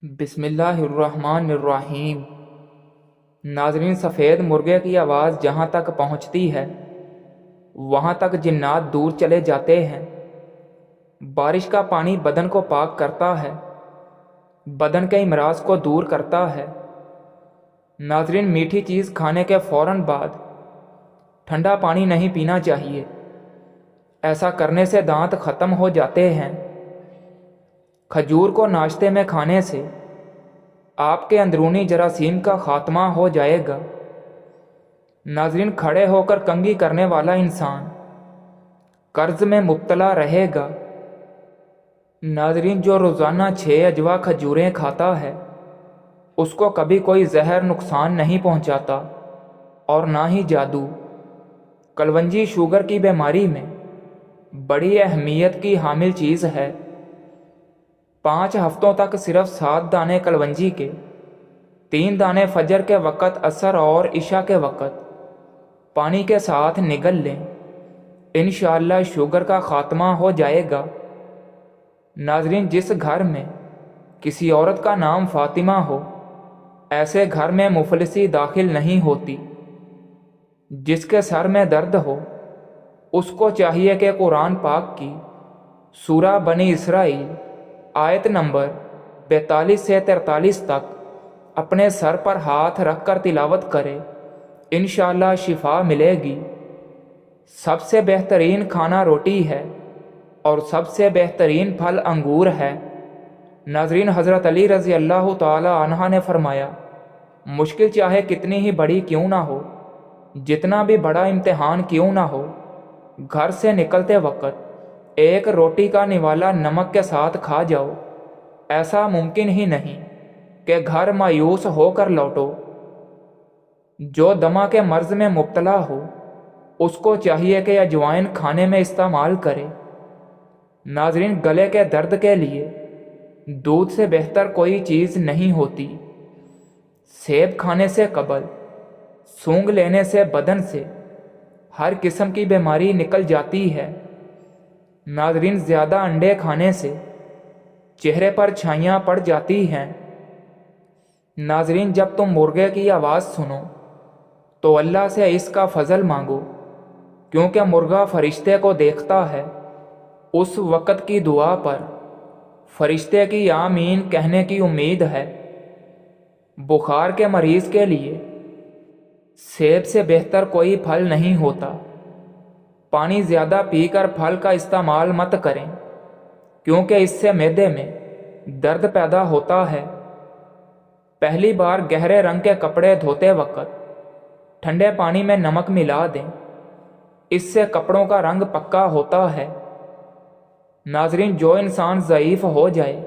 बिस्मिल्लाहिर्रहमानिर्रहीम। नाज़रीन, सफ़ेद मुर्गे की आवाज़ जहाँ तक पहुँचती है वहाँ तक जिन्नात दूर चले जाते हैं। बारिश का पानी बदन को पाक करता है, बदन के अमराज को दूर करता है। नाज़रीन, मीठी चीज़ खाने के फ़ौरन बाद ठंडा पानी नहीं पीना चाहिए। ऐसा करने से दांत ख़त्म हो जाते हैं। खजूर को नाश्ते में खाने से आपके अंदरूनी जरासीम का खात्मा हो जाएगा। नाज़रीन, खड़े होकर कंघी करने वाला इंसान कर्ज में मुब्तला रहेगा। नाज़रीन, जो रोज़ाना 6 अजवा खजूरें खाता है उसको कभी कोई जहर नुकसान नहीं पहुंचाता और ना ही जादू। कलवंजी शुगर की बीमारी में बड़ी अहमियत की हामिल चीज़ है। 5 हफ्तों तक सिर्फ 7 दाने कलवंजी के, 3 दाने फजर के वक़्त, असर और इशा के वक़्त पानी के साथ निगल लें। इंशाअल्लाह शुगर का ख़ात्मा हो जाएगा। नाज़रीन, जिस घर में किसी औरत का नाम फ़ातिमा हो ऐसे घर में मुफलिसी दाखिल नहीं होती। जिसके सर में दर्द हो उसको चाहिए कि कुरान पाक की सूरा बनी इसराइल आयत नंबर 42 से 43 तक अपने सर पर हाथ रखकर तिलावत करे। इंशाअल्लाह शिफा मिलेगी। सबसे बेहतरीन खाना रोटी है और सबसे बेहतरीन फल अंगूर है। नाज़रीन, हज़रत अली रज़ी अल्लाह ताला अन्हा ने फरमाया, मुश्किल चाहे कितनी ही बड़ी क्यों ना हो, जितना भी बड़ा इम्तिहान क्यों ना हो, घर से निकलते वक्त एक रोटी का निवाला नमक के साथ खा जाओ। ऐसा मुमकिन ही नहीं कि घर मायूस होकर लौटो। जो दमा के मर्ज में मुब्तला हो उसको चाहिए कि अजवाइन खाने में इस्तेमाल करे। नाज़रीन, गले के दर्द के लिए दूध से बेहतर कोई चीज़ नहीं होती। सेब खाने से कबल सूंघ लेने से बदन से हर किस्म की बीमारी निकल जाती है। नाज़रीन, ज़्यादा अंडे खाने से चेहरे पर छाइयाँ पड़ जाती हैं। नाज़रीन, जब तुम मुर्गे की आवाज़ सुनो तो अल्लाह से इसका फ़ज़ल मांगो, क्योंकि मुर्गा फ़रिश्ते को देखता है। उस वक़्त की दुआ पर फ़रिश्ते की आमीन कहने की उम्मीद है। बुखार के मरीज़ के लिए सेब से बेहतर कोई फल नहीं होता। पानी ज़्यादा पीकर फल का इस्तेमाल मत करें, क्योंकि इससे मैदे में दर्द पैदा होता है। पहली बार गहरे रंग के कपड़े धोते वक्त ठंडे पानी में नमक मिला दें, इससे कपड़ों का रंग पक्का होता है। नाज़रीन, जो इंसान ज़ईफ़ हो जाए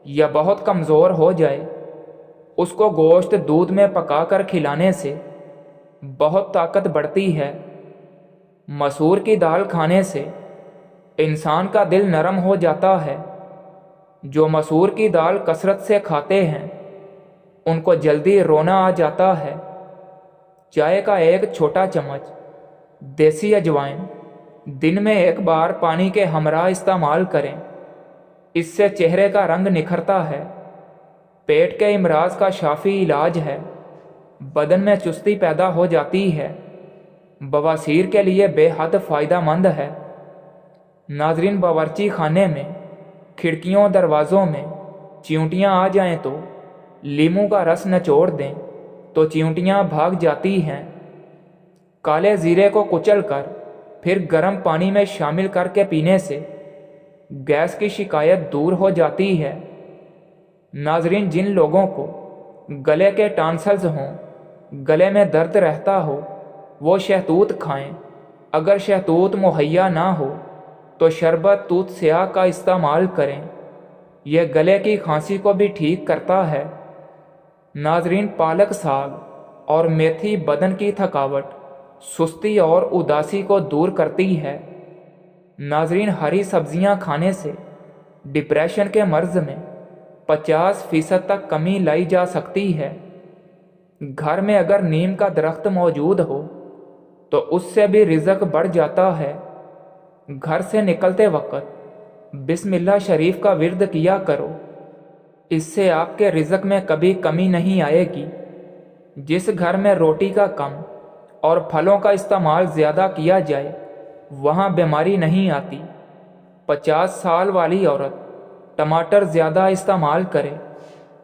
या बहुत कमज़ोर हो जाए उसको गोश्त दूध में पकाकर खिलाने से बहुत ताकत बढ़ती है। मसूर की दाल खाने से इंसान का दिल नरम हो जाता है। जो मसूर की दाल कसरत से खाते हैं उनको जल्दी रोना आ जाता है। चाय का एक छोटा चम्मच देसी अजवाइन दिन में एक बार पानी के हमरा इस्तेमाल करें, इससे चेहरे का रंग निखरता है। पेट के इमराज का शाफी इलाज है। बदन में चुस्ती पैदा हो जाती है। बवासीर के लिए बेहद फ़ायदेमंद है। नाज़रीन, बावर्ची खाने में खिड़कियों दरवाज़ों में चींटियाँ आ जाएं तो लीमू का रस निचोड़ दें तो चींटियाँ भाग जाती हैं। काले ज़ीरे को कुचल कर फिर गर्म पानी में शामिल करके पीने से गैस की शिकायत दूर हो जाती है। नाज़रीन, जिन लोगों को गले के टॉन्सिल्स हों, गले में दर्द रहता हो, वो शहतूत खाएं। अगर शहतूत मुहैया ना हो तो शरबत तूत स्याह का इस्तेमाल करें। यह गले की खांसी को भी ठीक करता है। नाज़रीन, पालक साग और मेथी बदन की थकावट, सुस्ती और उदासी को दूर करती है। नाज़रीन, हरी सब्जियां खाने से डिप्रेशन के मर्ज में 50% तक कमी लाई जा सकती है। घर में अगर नीम का दरख्त मौजूद हो तो उससे भी रिज़्क बढ़ जाता है। घर से निकलते वक्त बिस्मिल्लाह शरीफ का विर्द किया करो। इससे आपके रिज़्क में कभी कमी नहीं आएगी। जिस घर में रोटी का कम और फलों का इस्तेमाल ज़्यादा किया जाए वहाँ बीमारी नहीं आती। 50 साल वाली औरत टमाटर ज़्यादा इस्तेमाल करे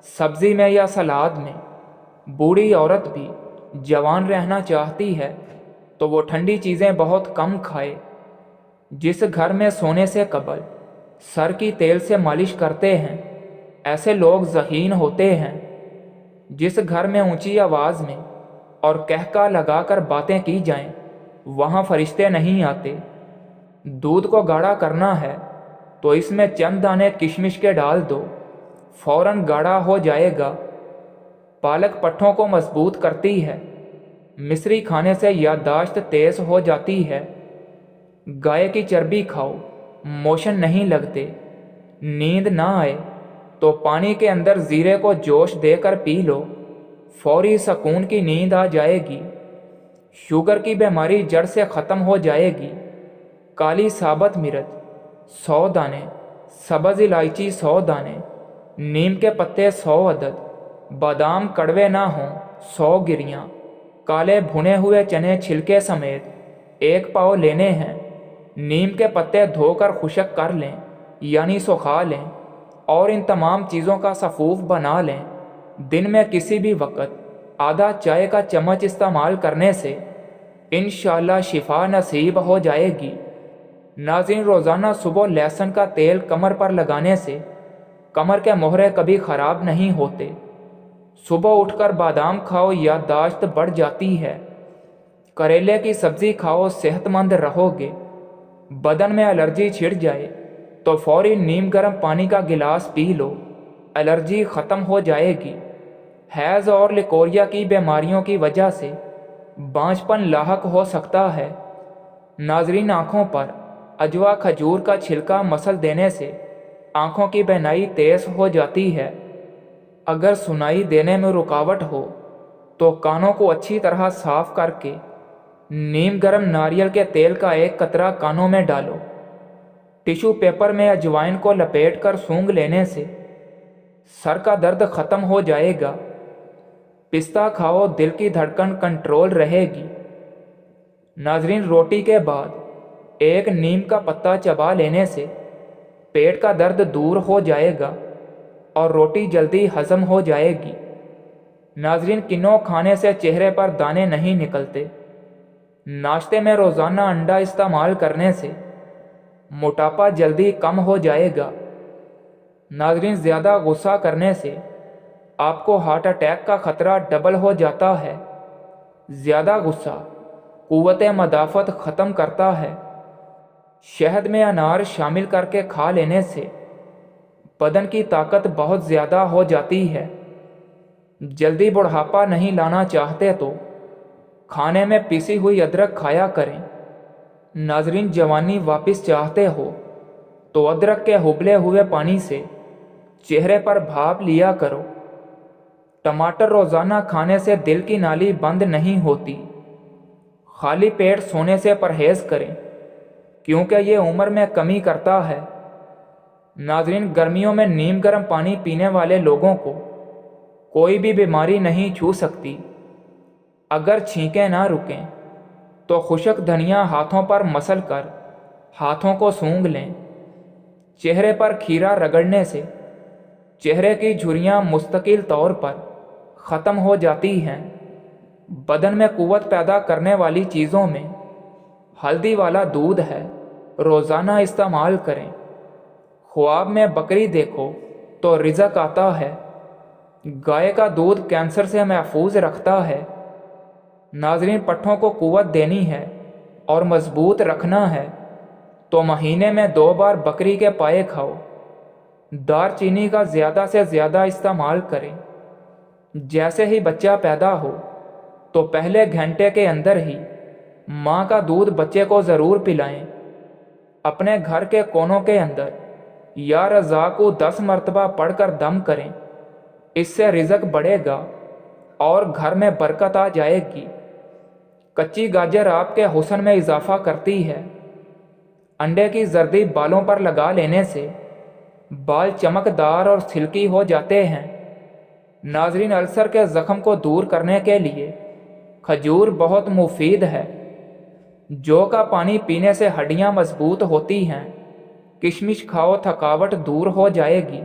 सब्ज़ी में या सलाद में। बूढ़ी औरत भी जवान रहना चाहती है तो वो ठंडी चीज़ें बहुत कम खाए। जिस घर में सोने से कबल सर की तेल से मालिश करते हैं ऐसे लोग ज़हीन होते हैं। जिस घर में ऊंची आवाज़ में और कहका लगाकर बातें की जाएं वहाँ फरिश्ते नहीं आते। दूध को गाढ़ा करना है तो इसमें चंद दाने किशमिश के डाल दो, फौरन गाढ़ा हो जाएगा। पालक पट्ठों को मजबूत करती है। मिश्री खाने से याददाश्त तेज हो जाती है। गाय की चर्बी खाओ, मोशन नहीं लगते। नींद ना आए तो पानी के अंदर जीरे को जोश देकर पी लो, फौरी सुकून की नींद आ जाएगी। शुगर की बीमारी जड़ से ख़त्म हो जाएगी। काली साबत मिर्च 100 दाने, सब्ज़ इलायची 100 दाने, नीम के पत्ते 100 अदद, बादाम कड़वे ना हों 100 गिरियाँ, काले भुने हुए चने छिलके समेत 1 पाव लेने हैं। नीम के पत्ते धोकर खुश्क कर लें यानी सुखा लें और इन तमाम चीज़ों का सफ़ूफ बना लें। दिन में किसी भी वक्त आधा चाय का चम्मच इस्तेमाल करने से इंशाअल्लाह शिफा नसीब हो जाएगी। नाज़रीन, रोज़ाना सुबह लहसुन का तेल कमर पर लगाने से कमर के मोहरे कभी ख़राब नहीं होते। सुबह उठकर बादाम खाओ, याददाश्त बढ़ जाती है। करेले की सब्ज़ी खाओ, सेहतमंद रहोगे। बदन में एलर्जी छिड़ जाए तो फौरी नीम गर्म पानी का गिलास पी लो, एलर्जी ख़त्म हो जाएगी। हैज़ और लिकोरिया की बीमारियों की वजह से बांझपन लाहक हो सकता है। नाजरीन, आँखों पर अजवा खजूर का छिलका मसल देने से आँखों की बीनाई तेज़ हो जाती है। अगर सुनाई देने में रुकावट हो तो कानों को अच्छी तरह साफ करके नीम गर्म नारियल के तेल का 1 कतरा कानों में डालो। टिश्यू पेपर में अजवाइन को लपेटकर सूंघ लेने से सर का दर्द ख़त्म हो जाएगा। पिस्ता खाओ, दिल की धड़कन कंट्रोल रहेगी। नाजरीन, रोटी के बाद 1 नीम का पत्ता चबा लेने से पेट का दर्द दूर हो जाएगा और रोटी जल्दी हजम हो जाएगी। नाजरीन, किनो खाने से चेहरे पर दाने नहीं निकलते। नाश्ते में रोज़ाना अंडा इस्तेमाल करने से मोटापा जल्दी कम हो जाएगा। नाजरीन, ज़्यादा गुस्सा करने से आपको हार्ट अटैक का ख़तरा डबल हो जाता है। ज़्यादा गुस्सा क़ुव्वत मदाफ़त ख़त्म करता है। शहद में अनार शामिल करके खा लेने से बदन की ताकत बहुत ज़्यादा हो जाती है। जल्दी बुढ़ापा नहीं लाना चाहते तो खाने में पिसी हुई अदरक खाया करें। नाजरीन, जवानी वापस चाहते हो तो अदरक के उबले हुए पानी से चेहरे पर भाप लिया करो। टमाटर रोज़ाना खाने से दिल की नाली बंद नहीं होती। खाली पेट सोने से परहेज़ करें क्योंकि ये उम्र में कमी करता है। नाजरीन, गर्मियों में नीम गर्म पानी पीने वाले लोगों को कोई भी बीमारी नहीं छू सकती। अगर छींकें ना रुकें तो खुश्क धनिया हाथों पर मसल कर हाथों को सूंघ लें। चेहरे पर खीरा रगड़ने से चेहरे की झुर्रियाँ मुस्तकिल तौर पर ख़त्म हो जाती हैं। बदन में क़ुव्वत पैदा करने वाली चीज़ों में हल्दी वाला दूध है, रोज़ाना इस्तेमाल करें। ख्वाब में बकरी देखो तो रिज़्क आता है। गाय का दूध कैंसर से महफूज रखता है। नाजरीन, पट्ठों को क़ुव्वत देनी है और मजबूत रखना है तो महीने में 2 बार बकरी के पाए खाओ। दारचीनी का ज़्यादा से ज़्यादा इस्तेमाल करें। जैसे ही बच्चा पैदा हो तो पहले घंटे के अंदर ही माँ का दूध बच्चे को ज़रूर पिलाएं। अपने घर के कोनों के अंदर या रज़ा को 10 मरतबा पढ़कर दम करें। इससे रिज़्क बढ़ेगा और घर में बरकत आ जाएगी। कच्ची गाजर आपके हुस्न में इजाफा करती है। अंडे की जर्दी बालों पर लगा लेने से बाल चमकदार और सिल्की हो जाते हैं। नाजरीन, अल्सर के ज़ख्म को दूर करने के लिए खजूर बहुत मुफीद है। जौ का पानी पीने से हड्डियाँ मजबूत होती हैं। किशमिश खाओ, थकावट दूर हो जाएगी।